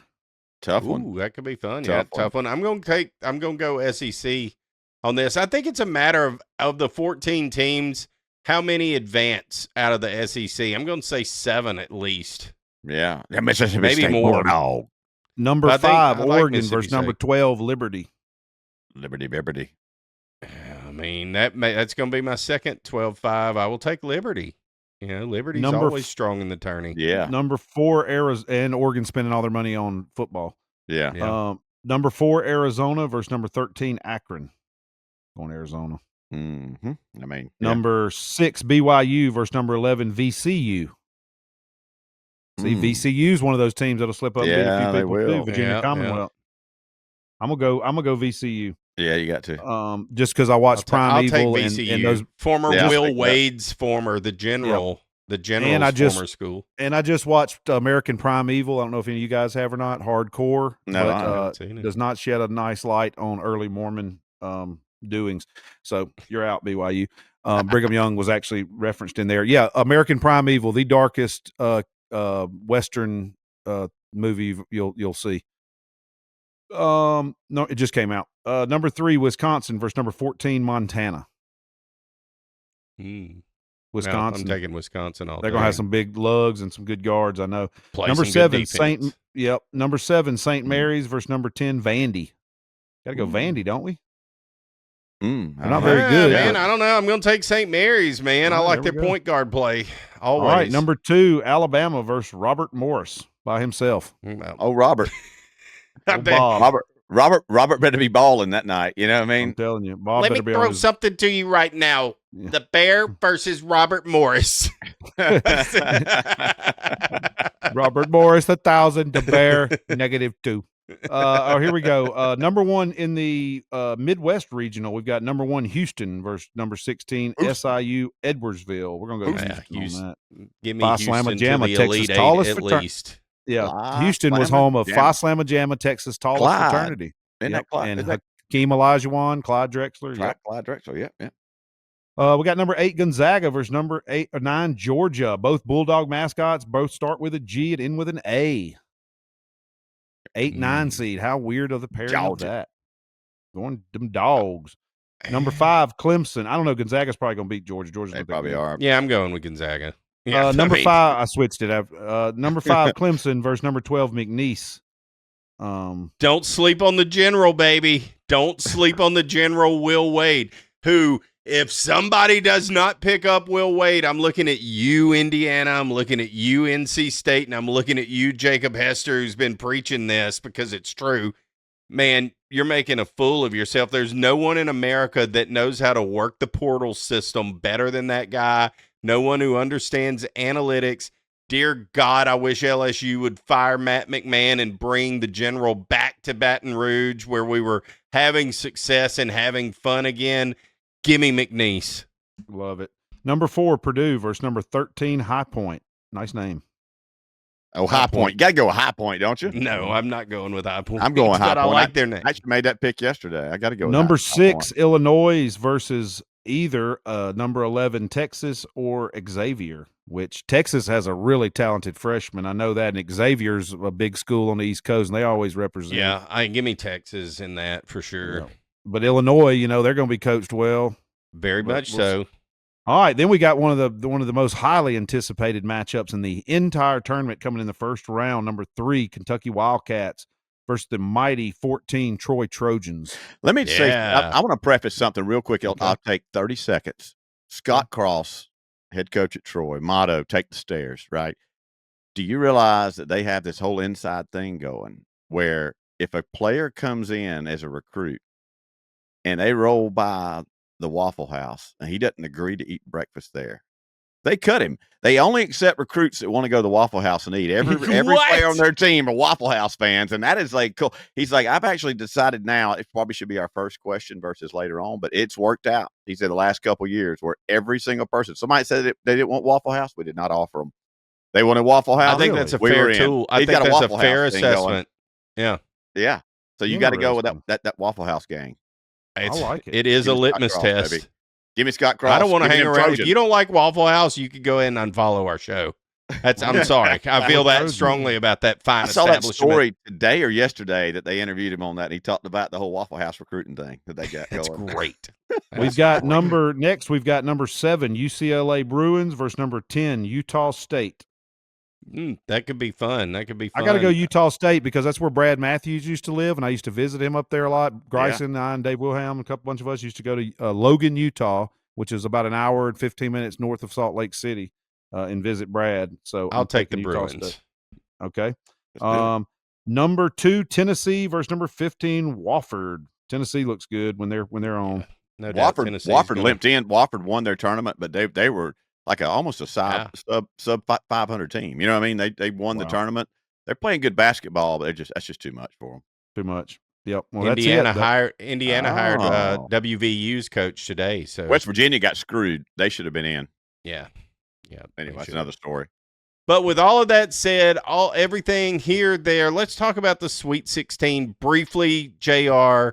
Tough one. Ooh, that could be fun. Tough one. I'm gonna go SEC on this. I think it's a matter of the 14 teams, how many advance out of the SEC? I'm gonna say 7 at least. Yeah. Mississippi Maybe State more. Bulldog. Number I think 5, I like Oregon Mississippi versus number State. 12, Liberty. Liberty. I mean, that's going to be my second 12-5. I will take Liberty. You know, Liberty's Number always strong in the tourney. Yeah. Number 4, Arizona, and Oregon spending all their money on football. Yeah. Yeah. Number 4, Arizona versus number 13, Akron. Going Arizona. Mm-hmm. I mean, Number 6, BYU versus number 11, VCU. See, VCU is one of those teams that'll slip up and beat a few Yeah, they people will. too. Virginia Yeah, Commonwealth. I'm gonna go VCU. Yeah, you got to. Just because I watched I'll take Primeval VCU. and those Former Yeah, Will I'll take that. Wade's the general's former school. and I just watched American Primeval. I don't know if any of you guys have or not. Hardcore, No, but I haven't seen it. does not shed a nice light on early Mormon doings. So you're out, BYU. Brigham Young was actually referenced in there. Yeah, American Primeval, the darkest Western movie you'll see. No, it just came out. Number 3, Wisconsin versus number 14, Montana. Wisconsin. No, I'm taking Wisconsin all They're day. gonna have some big lugs and some good guards. I know. Play Number some good 7, defense. Number 7, St. Mary's versus number 10, Vandy. Got to go Vandy, don't we? They're They're not very good, man. but- I don't know. I'm going to take St. Mary's, man. I All right, like there their we go. point guard play. Always. All right, number 2, Alabama versus Robert Morris by himself. Well, Oh, Robert. I Old bet- Bob. Robert better be balling that night. You know what I I'm mean? telling you, Bob Let me better be on throw his. something to you right now. Yeah. The Bear versus Robert Morris. Robert Morris, 1,000. The Bear, -2. Here we go. Number 1 in the Midwest regional, we've got number 1 Houston versus number 16 SIU Edwardsville. We're gonna go Houston on that. Give me Phi Houston Slamma to Jamma, the Texas Elite Eight tallest at fraternity. least. Yeah, Phi Houston was Slamma home of Jamma. Phi Slamma Jamma, Texas tallest Clyde. fraternity. Isn't Yep, that Clyde? and Isn't that Hakeem Olajuwon, Clyde Drexler. Yep. Clyde Drexler? Yeah. We got number 8 Gonzaga versus number 8 or 9 Georgia. Both Bulldog mascots. Both start with a G and end with an A. 8-9 seed. How weird of the pairing of Georgia. that. Going them dogs. Number 5 Clemson. I don't know. Gonzaga's probably going to beat Georgia. Georgia's They gonna probably beat them. are. Yeah, I'm going with Gonzaga. Yeah, Number I mean, 5. I switched it. Number 5 Clemson versus number 12 McNeese. Don't sleep on the general, baby. Don't sleep on the general Will Wade, who, if somebody does not pick up Will Wade, I'm looking at you, Indiana. I'm looking at you, NC State, and I'm looking at you, Jacob Hester, who's been preaching this because it's true. Man, you're making a fool of yourself. There's no one in America that knows how to work the portal system better than that guy. No one who understands analytics. Dear God, I wish LSU would fire Matt McMahon and bring the general back to Baton Rouge where we were having success and having fun again. Gimme McNeese. Love it. Number 4 Purdue versus number 13 High Point. Nice name. Oh, High Point. You got to go with High Point, don't you? No, I'm not going with High Point. I'm going High but I Point. like their name. I actually made that pick yesterday. I got to go with Number High 6 Point. Illinois versus either number 11 Texas or Xavier, which Texas has a really talented freshman. I know that, and Xavier's a big school on the East Coast, and they always represent. Yeah, give me Texas in that for sure. Yeah. But Illinois, they're going to be coached well. Very But much we'll so. All right, then we got one of the most highly anticipated matchups in the entire tournament coming in the first round. Number 3 Kentucky Wildcats versus the mighty 14 Troy Trojans. Let me say, Yeah. I want to preface something real quick. Okay. I'll take 30 seconds. Scott Cross, head coach at Troy, motto, take the stairs, right? Do you realize that they have this whole inside thing going where if a player comes in as a recruit and they roll by the Waffle House and he doesn't agree to eat breakfast there, They cut him. They only accept recruits that want to go to the Waffle House and eat. Every What? player on their team are Waffle House fans, and that is like cool. He's like, I've actually decided now it probably should be our first question versus later on, but it's worked out. He said the last couple of years where every single person, somebody said they didn't want Waffle House, we did not offer them. They wanted Waffle House. I think that's a fair tool. I think that's a fair assessment. Yeah. Yeah. So you got to go with that Waffle House gang. I like it. It is a litmus test. Baby. Give me Scott Cross. I don't want to hang around. If you don't like Waffle House, you could go ahead and unfollow our show. I'm sorry. I feel that strongly about that fine establishment. I saw that story today or yesterday that they interviewed him on that. And he talked about the whole Waffle House recruiting thing that they got That's going. Great. We've got number 7, UCLA Bruins versus number 10, Utah State. That could be fun. I got to go Utah State because that's where Brad Matthews used to live, and I used to visit him up there a lot. Bryson and I and Dave Wilhelm, a bunch of us used to go to Logan, Utah, which is about an hour and 15 minutes north of Salt Lake City, and visit Brad. So I'll take the Bruins. Okay. Number 2, Tennessee versus number 15, Wofford. Tennessee looks good when they're on. No doubt. Wofford limped in. Wofford won their tournament, but they were like almost a sub 500 team. You know what I mean? They won the tournament. They're playing good basketball, but that's just too much for them. Too much. Yep. Well, Indiana hired WVU's coach today. So West Virginia got screwed. They should have been in. Yeah. Anyway, that's another story. But with all of that said, everything here, there, let's talk about the Sweet 16 briefly. JR,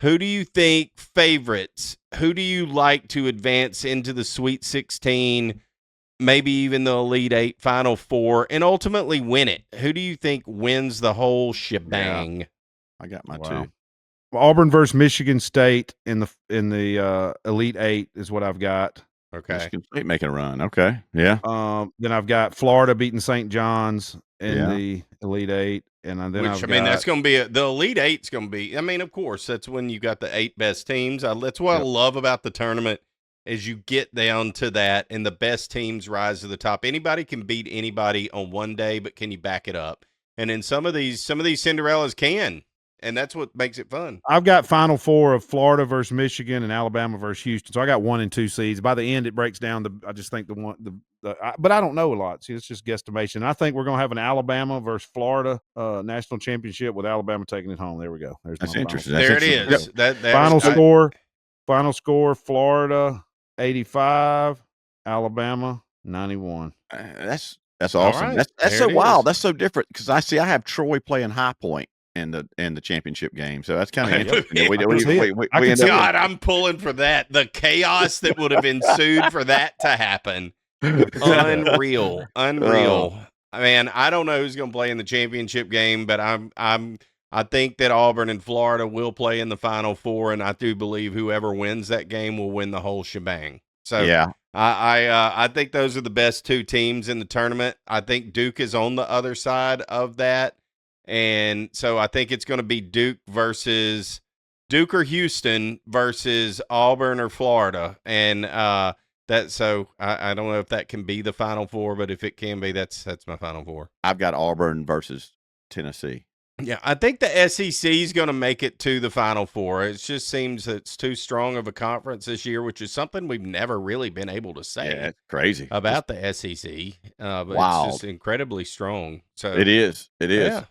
who do you think favorites? Who do you like to advance into the Sweet 16, maybe even the Elite 8, Final 4, and ultimately win it? Who do you think wins the whole shebang? Yeah. I got my 2. Auburn versus Michigan State in the Elite 8 is what I've got. Okay. Michigan State making a run. Okay. Yeah. Then I've got Florida beating St. John's in the Elite 8. And then that's going to be the Elite 8's going to be, of course, that's when you got the 8 best teams. That's what I love about the tournament is you get down to that and the best teams rise to the top. Anybody can beat anybody on one day, but can you back it up? And then some of these Cinderellas can. And that's what makes it fun. I've got Final 4 of Florida versus Michigan and Alabama versus Houston. So I got 1 and 2 seeds. By the end, it breaks down I just think but I don't know a lot. See, it's just guesstimation. I think we're going to have an Alabama versus Florida national championship with Alabama taking it home. There we go. That's interesting. There it is. Yep. Final score, Florida 85, Alabama 91. That's awesome. Right. That's so wild. That's so different because I have Troy playing High Point in the championship game. So that's kind of interesting. I'm pulling for that. The chaos that would have ensued for that to happen. Unreal. Man, I don't know who's going to play in the championship game, but I think that Auburn and Florida will play in the Final 4, and I do believe whoever wins that game will win the whole shebang. So yeah. I think those are the best 2 teams in the tournament. I think Duke is on the other side of that. And so I think it's going to be Duke or Houston versus Auburn or Florida. And I don't know if that can be the Final 4, but if it can be, that's my Final 4. I've got Auburn versus Tennessee. Yeah, I think the SEC is going to make it to the Final 4. It just seems that it's too strong of a conference this year, which is something we've never really been able to say. Yeah, it's crazy about the SEC. But wow. It's just incredibly strong. So it is. Yeah.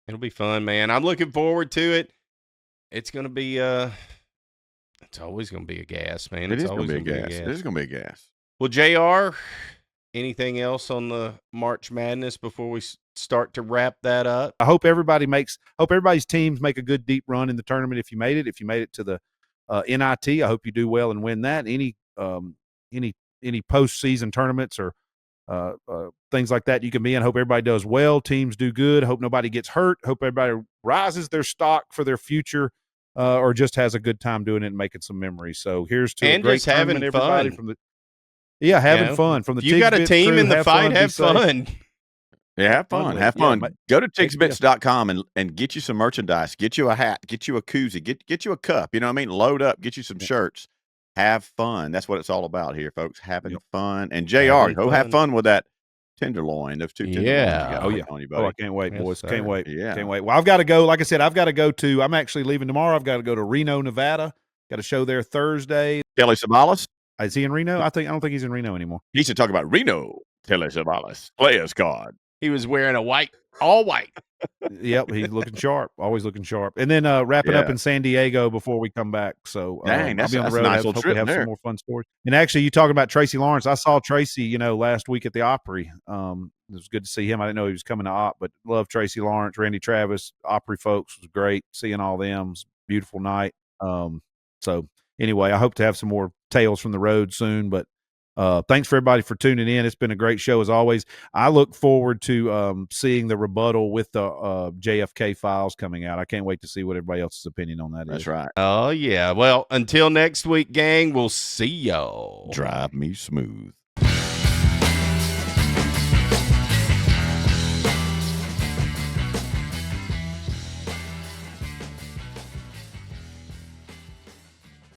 It'll be fun, man. I'm looking forward to it. It's going to be it's always going to be a gas, man. It's always going to be a gas. It is going to be a gas. Well, JR, anything else on the March Madness before we start to wrap that up? I hope everybody's teams make a good deep run in the tournament if you made it to the NIT. I hope you do well and win that. Any postseason tournaments or things like that you can be in. Hope everybody does well. Teams do good. Hope nobody gets hurt. Hope everybody rises their stock for their future, or just has a good time doing it and making some memories. So here's to and a great just having everybody fun. Having fun from the. You got a team crew, in the fight. Have fun. Yeah, have fun. Have fun. Go to tigsbits.com and get you some merchandise. Get you a hat. Get you a koozie. Get you a cup. You know what I mean? Load up. Get you some shirts. Have fun. That's what it's all about here, folks. Having fun. And JR, have fun with that tenderloin. Those 2 tenderloins. Yeah. On you, buddy. I can't wait, boys. Yes, can't wait. Yeah. Can't wait. Well, I've got to go. Like I said, I'm actually leaving tomorrow. I've got to go to Reno, Nevada. Got a show there Thursday. Kelly Savalas. Is he in Reno? I don't think he's in Reno anymore. He should talk about Reno. Tell us about us. Players card. He was wearing all white. Yep, he's looking sharp. Always looking sharp. And then wrapping up in San Diego before we come back. So Dang, I'll be on the road. That's a nice little hopefully trip have there. some more fun stories. And actually, you talking about Tracy Lawrence? I saw Tracy, last week at the Opry. It was good to see him. I didn't know he was coming to Op, but love Tracy Lawrence, Randy Travis, Opry folks was great. Seeing all them, it was a beautiful night. So anyway, I hope to have some more tales from the road soon. But thanks for everybody for tuning in. It's been a great show as always. I look forward to seeing the rebuttal with the JFK files coming out. I can't wait to see what everybody else's opinion on that is. That's right. Oh, yeah. Well, until next week, gang, we'll see y'all. Drive me smooth.